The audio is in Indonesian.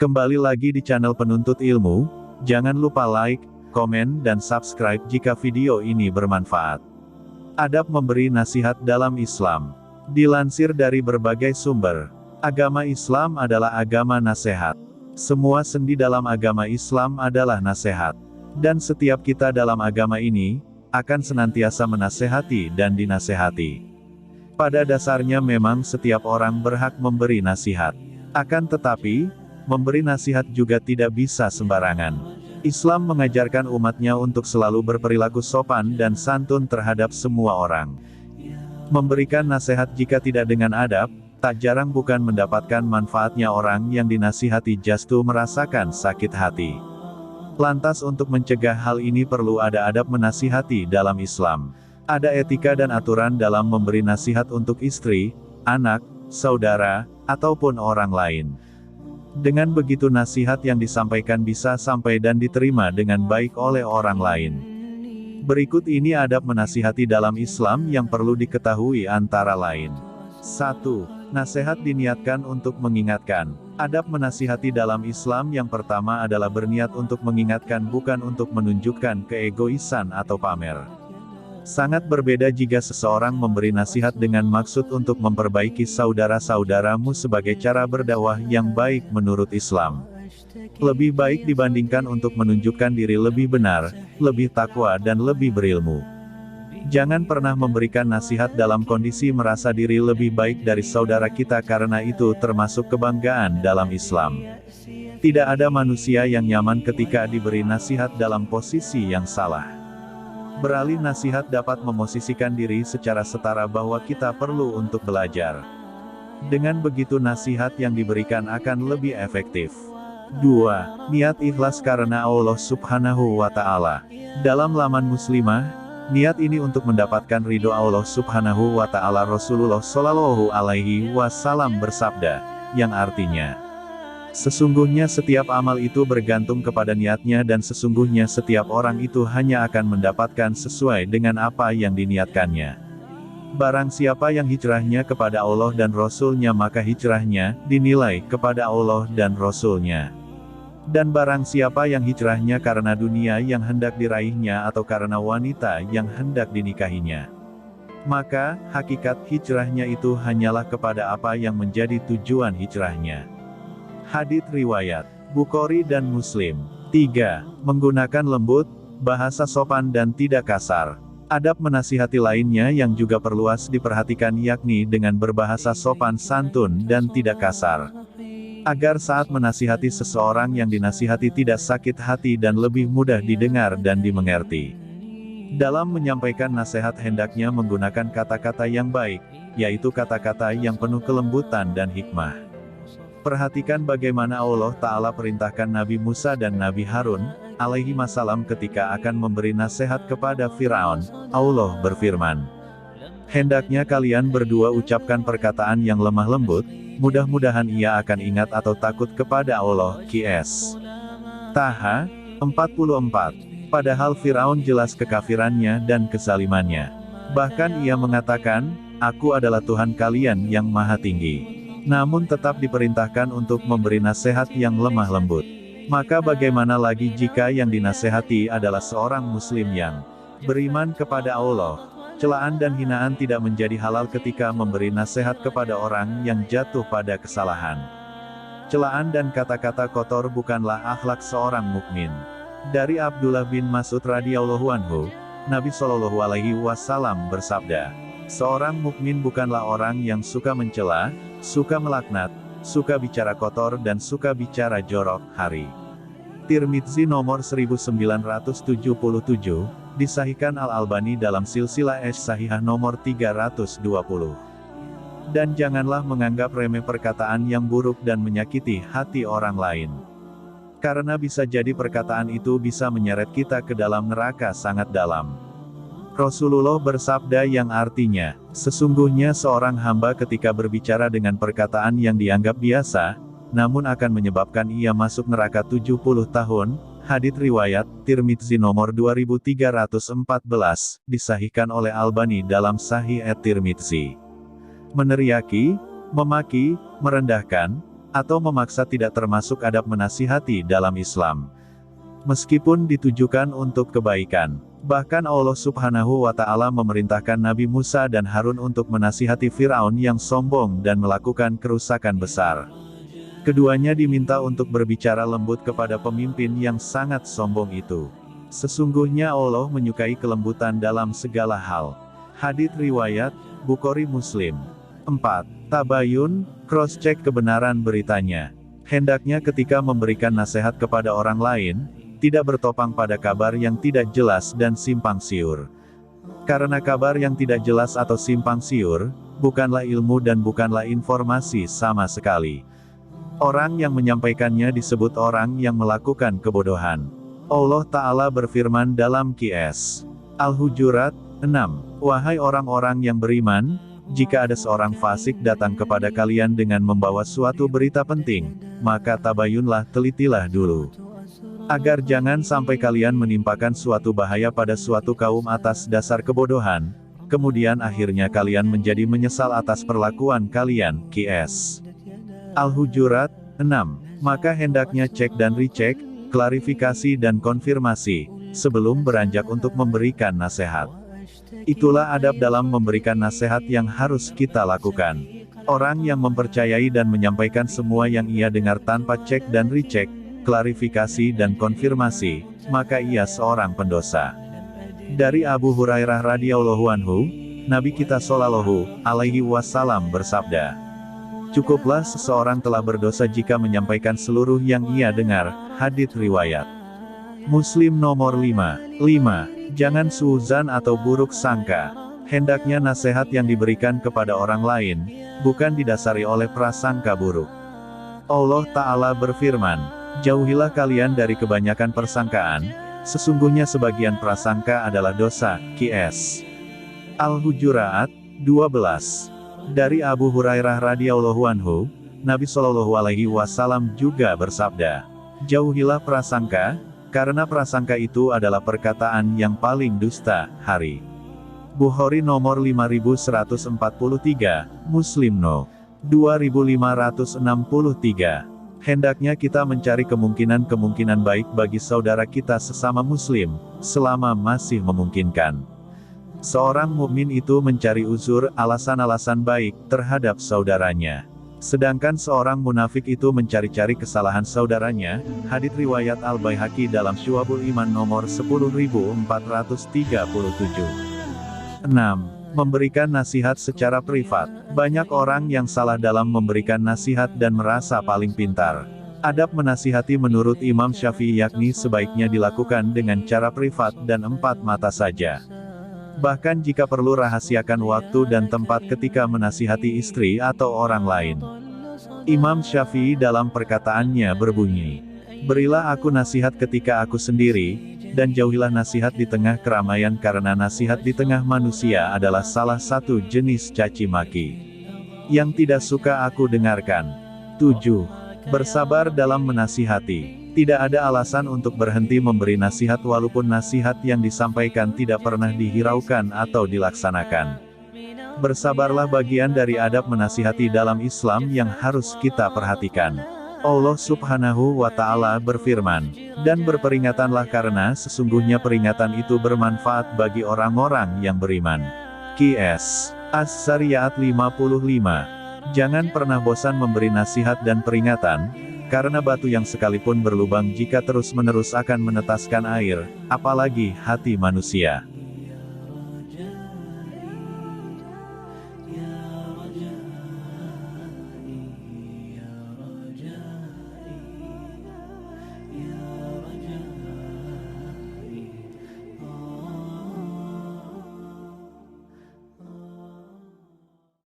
Kembali lagi di channel Penuntut Ilmu, jangan lupa like, komen dan subscribe jika video ini bermanfaat. Adab memberi nasihat dalam Islam. Dilansir dari berbagai sumber, agama Islam adalah agama nasihat. Semua sendi dalam agama Islam adalah nasihat. Dan setiap kita dalam agama ini, akan senantiasa menasehati dan dinasehati. Pada dasarnya memang setiap orang berhak memberi nasihat. Akan tetapi, memberi nasihat juga tidak bisa sembarangan. Islam mengajarkan umatnya untuk selalu berperilaku sopan dan santun terhadap semua orang. Memberikan nasihat jika tidak dengan adab, tak jarang bukan mendapatkan manfaatnya orang yang dinasihati justru merasakan sakit hati. Lantas untuk mencegah hal ini perlu ada adab menasihati dalam Islam. Ada etika dan aturan dalam memberi nasihat untuk istri, anak, saudara, ataupun orang lain. Dengan begitu nasihat yang disampaikan bisa sampai dan diterima dengan baik oleh orang lain. Berikut ini adab menasihati dalam Islam yang perlu diketahui antara lain. 1. Nasihat diniatkan untuk mengingatkan. Adab menasihati dalam Islam yang pertama adalah berniat untuk mengingatkan bukan untuk menunjukkan keegoisan atau pamer. Sangat berbeda jika seseorang memberi nasihat dengan maksud untuk memperbaiki saudara-saudaramu sebagai cara berdakwah yang baik menurut Islam. Lebih baik dibandingkan untuk menunjukkan diri lebih benar, lebih takwa dan lebih berilmu. Jangan pernah memberikan nasihat dalam kondisi merasa diri lebih baik dari saudara kita karena itu termasuk kebanggaan dalam Islam. Tidak ada manusia yang nyaman ketika diberi nasihat dalam posisi yang salah. Beralih nasihat dapat memosisikan diri secara setara bahwa kita perlu untuk belajar. Dengan begitu nasihat yang diberikan akan lebih efektif. 2. Niat ikhlas karena Allah Subhanahu wa Ta'ala. Dalam laman Muslimah, niat ini untuk mendapatkan ridho Allah Subhanahu wa Ta'ala. Rasulullah Shallallahu Alaihi Wasallam bersabda, yang artinya, sesungguhnya setiap amal itu bergantung kepada niatnya dan sesungguhnya setiap orang itu hanya akan mendapatkan sesuai dengan apa yang diniatkannya. Barang siapa yang hijrahnya kepada Allah dan Rasul-Nya maka hijrahnya dinilai kepada Allah dan Rasul-Nya. Dan barang siapa yang hijrahnya karena dunia yang hendak diraihnya atau karena wanita yang hendak dinikahinya, maka, hakikat hijrahnya itu hanyalah kepada apa yang menjadi tujuan hijrahnya. Hadits riwayat Bukhari dan Muslim. 3. Menggunakan lembut, bahasa sopan dan tidak kasar. Adab menasihati lainnya yang juga perluas diperhatikan yakni dengan berbahasa sopan santun dan tidak kasar. Agar saat menasihati seseorang yang dinasihati tidak sakit hati dan lebih mudah didengar dan dimengerti. Dalam menyampaikan nasihat hendaknya menggunakan kata-kata yang baik, yaitu kata-kata yang penuh kelembutan dan hikmah. Perhatikan bagaimana Allah Ta'ala perintahkan Nabi Musa dan Nabi Harun, alaihi wassalam ketika akan memberi nasihat kepada Firaun. Allah berfirman, hendaknya kalian berdua ucapkan perkataan yang lemah lembut, mudah-mudahan ia akan ingat atau takut kepada Allah. Qs. Taha, 44. Padahal Firaun jelas kekafirannya dan kezalimannya. Bahkan ia mengatakan, aku adalah Tuhan kalian yang maha tinggi. Namun tetap diperintahkan untuk memberi nasihat yang lemah lembut. Maka bagaimana lagi jika yang dinasehati adalah seorang muslim yang beriman kepada Allah. Celaan dan hinaan tidak menjadi halal ketika memberi nasihat kepada orang yang jatuh pada kesalahan. Celaan dan kata-kata kotor bukanlah akhlak seorang mukmin. Dari Abdullah bin Mas'ud radhiyallahu anhu, Nabi Shallallahu Alaihi Wasallam bersabda, seorang mukmin bukanlah orang yang suka mencela, suka melaknat, suka bicara kotor dan suka bicara jorok. Hari Tirmidzi nomor 1977, disahihkan Al-Albani dalam silsilah Sahihah nomor 320. Dan janganlah menganggap remeh perkataan yang buruk dan menyakiti hati orang lain. Karena bisa jadi perkataan itu bisa menyeret kita ke dalam neraka sangat dalam. Rasulullah bersabda yang artinya, sesungguhnya seorang hamba ketika berbicara dengan perkataan yang dianggap biasa, namun akan menyebabkan ia masuk neraka 70 tahun, hadits riwayat, Tirmidzi nomor 2314, disahihkan oleh Albani dalam Sahih at-Tirmidzi. Meneriaki, memaki, merendahkan, atau memaksa tidak termasuk adab menasihati dalam Islam. Meskipun ditujukan untuk kebaikan. Bahkan Allah Subhanahu wa Ta'ala memerintahkan Nabi Musa dan Harun untuk menasihati Firaun yang sombong dan melakukan kerusakan besar. Keduanya diminta untuk berbicara lembut kepada pemimpin yang sangat sombong itu. Sesungguhnya Allah menyukai kelembutan dalam segala hal. Hadits riwayat Bukhari Muslim. 4. Tabayun, cross-check kebenaran beritanya. Hendaknya ketika memberikan nasihat kepada orang lain, tidak bertopang pada kabar yang tidak jelas dan simpang siur. Karena kabar yang tidak jelas atau simpang siur, bukanlah ilmu dan bukanlah informasi sama sekali. Orang yang menyampaikannya disebut orang yang melakukan kebodohan. Allah Ta'ala berfirman dalam QS Al-Hujurat 6. Wahai orang-orang yang beriman, jika ada seorang fasik datang kepada kalian dengan membawa suatu berita penting, maka tabayunlah, telitilah dulu. Agar jangan sampai kalian menimpakan suatu bahaya pada suatu kaum atas dasar kebodohan, kemudian akhirnya kalian menjadi menyesal atas perlakuan kalian. QS Al-Hujurat 6. Maka hendaknya cek dan recheck, klarifikasi dan konfirmasi, sebelum beranjak untuk memberikan nasihat. Itulah adab dalam memberikan nasihat yang harus kita lakukan. Orang yang mempercayai dan menyampaikan semua yang ia dengar tanpa cek dan recheck, klarifikasi dan konfirmasi, maka ia seorang pendosa. Dari Abu Hurairah radhiyallahu anhu, Nabi kita Shallallahu alaihi wasallam bersabda, cukuplah seseorang telah berdosa jika menyampaikan seluruh yang ia dengar. Hadits riwayat Muslim nomor 5. 5. Jangan suuzan atau buruk sangka. Hendaknya nasihat yang diberikan kepada orang lain, bukan didasari oleh prasangka buruk. Allah Ta'ala berfirman, jauhilah kalian dari kebanyakan persangkaan, sesungguhnya sebagian prasangka adalah dosa. QS Al-Hujurat 12. Dari Abu Hurairah radhiyallahu anhu, Nabi Shallallahu alaihi wasallam juga bersabda, jauhilah prasangka, karena prasangka itu adalah perkataan yang paling dusta. Hari Bukhari nomor 5143, Muslim no. 2563. Hendaknya kita mencari kemungkinan-kemungkinan baik bagi saudara kita sesama muslim, selama masih memungkinkan. Seorang mukmin itu mencari uzur, alasan-alasan baik, terhadap saudaranya. Sedangkan seorang munafik itu mencari-cari kesalahan saudaranya. Hadits riwayat Al-Baihaqi dalam Syu'abul Iman nomor 10437. 6. Memberikan nasihat secara privat. Banyak orang yang salah dalam memberikan nasihat dan merasa paling pintar. Adab menasihati menurut Imam Syafi'i yakni sebaiknya dilakukan dengan cara privat dan empat mata saja. Bahkan jika perlu rahasiakan waktu dan tempat ketika menasihati istri atau orang lain. Imam Syafi'i dalam perkataannya berbunyi, berilah aku nasihat ketika aku sendiri, dan jauhilah nasihat di tengah keramaian karena nasihat di tengah manusia adalah salah satu jenis caci maki yang tidak suka aku dengarkan. 7. Bersabar dalam menasihati. Tidak ada alasan untuk berhenti memberi nasihat walaupun nasihat yang disampaikan tidak pernah dihiraukan atau dilaksanakan. Bersabarlah bagian dari adab menasihati dalam Islam yang harus kita perhatikan. Allah Subhanahu wa Ta'ala berfirman, dan berperingatanlah karena sesungguhnya peringatan itu bermanfaat bagi orang-orang yang beriman. QS As-Sariyat 55. Jangan pernah bosan memberi nasihat dan peringatan, karena batu yang sekalipun berlubang jika terus-menerus akan menetaskan air, apalagi hati manusia.